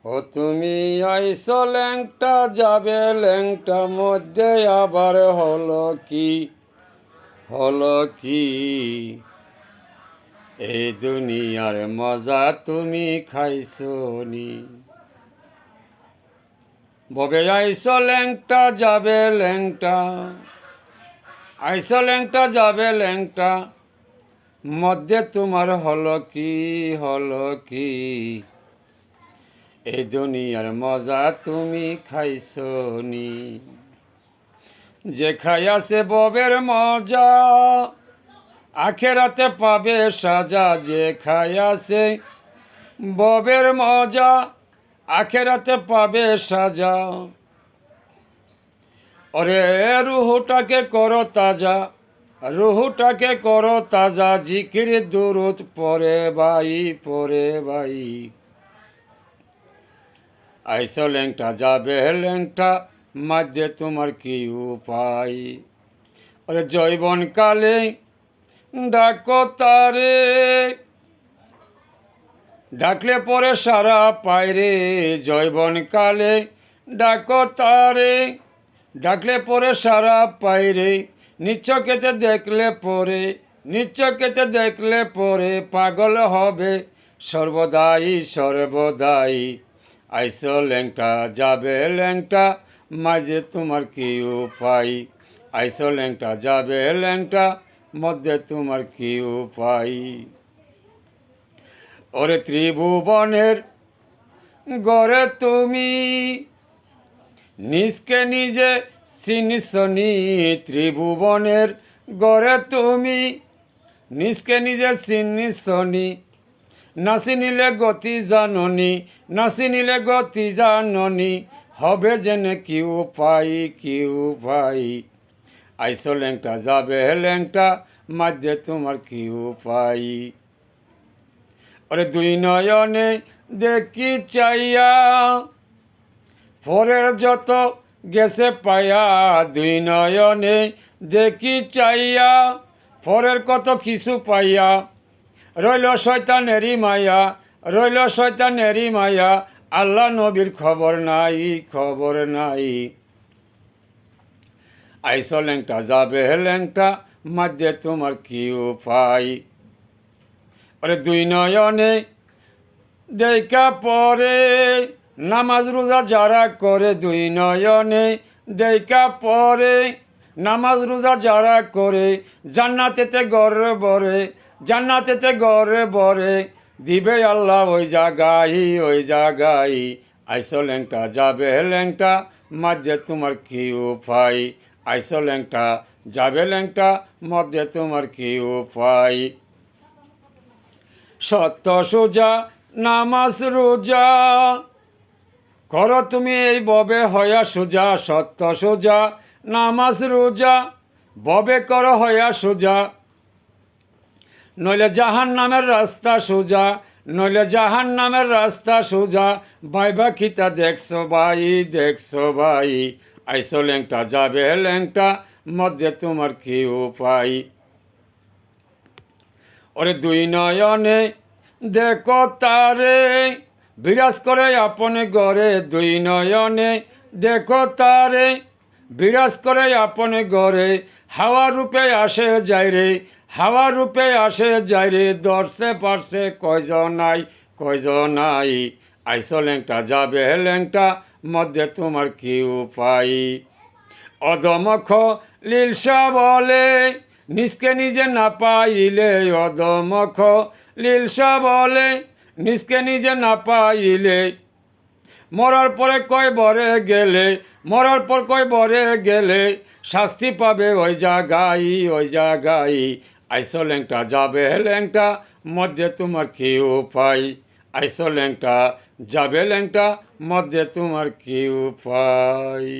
ও তুমি আইসো ল্যাংটা যাবে ল্যাংটা মধ্যে আবার হলো কি এই দুনিয়ার মজা তুমি খাইছো নি। ববে আইসো ল্যাংটা যাবে ল্যাংটা, আইসো ল্যাংটা যাবে ল্যাংটা মধ্যে তোমার হলো কি এই দুনিয়ার মজা তুমি খাইছো নি। যে খাইয়াছে ববের মজা আখেরাতে পাবে সাজা। যে খাইয়াছে ববের মজা আখেরাতে পাবে সাজা। ওরে রুহুটাকে করো তাজা, রুহুটাকে করো তাজা, জিকির দুরুদ পরে ভাই। আইসো ল্যাংটা যাবে ল্যাংটা মাঝে তোমার কি উপায়। ওরে জৈবন কালে ডাকো তারে, ডাকলে পরে সারা পায়রে। জৈবন কালে ডাকো তারে, ডাকলে পরে সারা পায়রে। নিচ্ছকেতে দেখলে পরে পাগল হবে সর্বদাই। আইসো ল্যাংটা যাবে ল্যাংটা মাঝে তোমার কি উপায়। আইসো ল্যাংটা যাবে ল্যাংটা মধ্যে তোমার কি উপায়। ওরে ত্রিভুবনের গড়ে তুমি নিজকে নিজে চিনিসনি। ত্রিভুবনের গড়ে তুমি নিজকে নিজে চিনিসনি। নাচিনিলে গতি জাননি হবে যেন কি উপায়। আইসো ল্যাংটা যাবে ল্যাংটা মাঝে তোমার কি উপায়। ওরে দুই নয়নে দেখি চাইয়া পরের যত গেছে পাইয়া। দুই নয়নে দেখি চাইয়া পরের কত কিছু পাইয়া। রইল শয়তানেরই মায়া, আল্লাহ নবীর খবর নাই। আইসো ল্যাংটা যাবে ল্যাংটা মাঝে তোমার কি উপায়। ওরে দুই নয়নে দেখা পরে নামাজ রোজা যারা করে। দুই নয়নে দেখা পরে নামাজ রোজা যারা করে। জান্নাতেতে গড়ে বরে দিবে আল্লাহ ওই জায়গায়। আইসো ল্যাংটা যাবে ল্যাংটা মধ্যে তোমার কি উপায়। আইসো ল্যাংটা যাবে ল্যাংটা মধ্যে তোমার কি উপায়। সত্য সোজা নামাজ রোজা করো তুমি এই ববে হয়া সোজা। সত্য সোজা নামাজ রোজা ববে করো হয়া সোজা। নইলে জাহান্নামের রাস্তা সোজা। বাইবা খিতা দেখছো ভাই। আইসো ল্যাংটা যাবে ল্যাংটা মধ্যে তোমার কি উপায়। ওরে দুই নয়নে দেখো তারে বিরাজ করে আপন গড়ে। দুই নয়নে দেখো তারে বিরাজ করে আপন গড়ে। হাওয়া রূপে আসে যায় রে দর্শে পারছে কয়জনাই। আইসো ল্যাংটা যাবে ল্যাংটা মধ্যে তোমার কি উপায়। অদমখ লীলসা বলে নিজকে নিজে না পাইলে। অদমখ লীলসা বলে নিজকে নিজে না পাইলে। মরার পর কয় বরে গেলে শাস্তি পাবে ওই জায়গায়। আইসো ল্যাংটা যাবে ল্যাংটা মধ্যে তোমার কি উপায়। আইসো ল্যাংটা যাবে ল্যাংটা মধ্যে তোমার কি উপায়।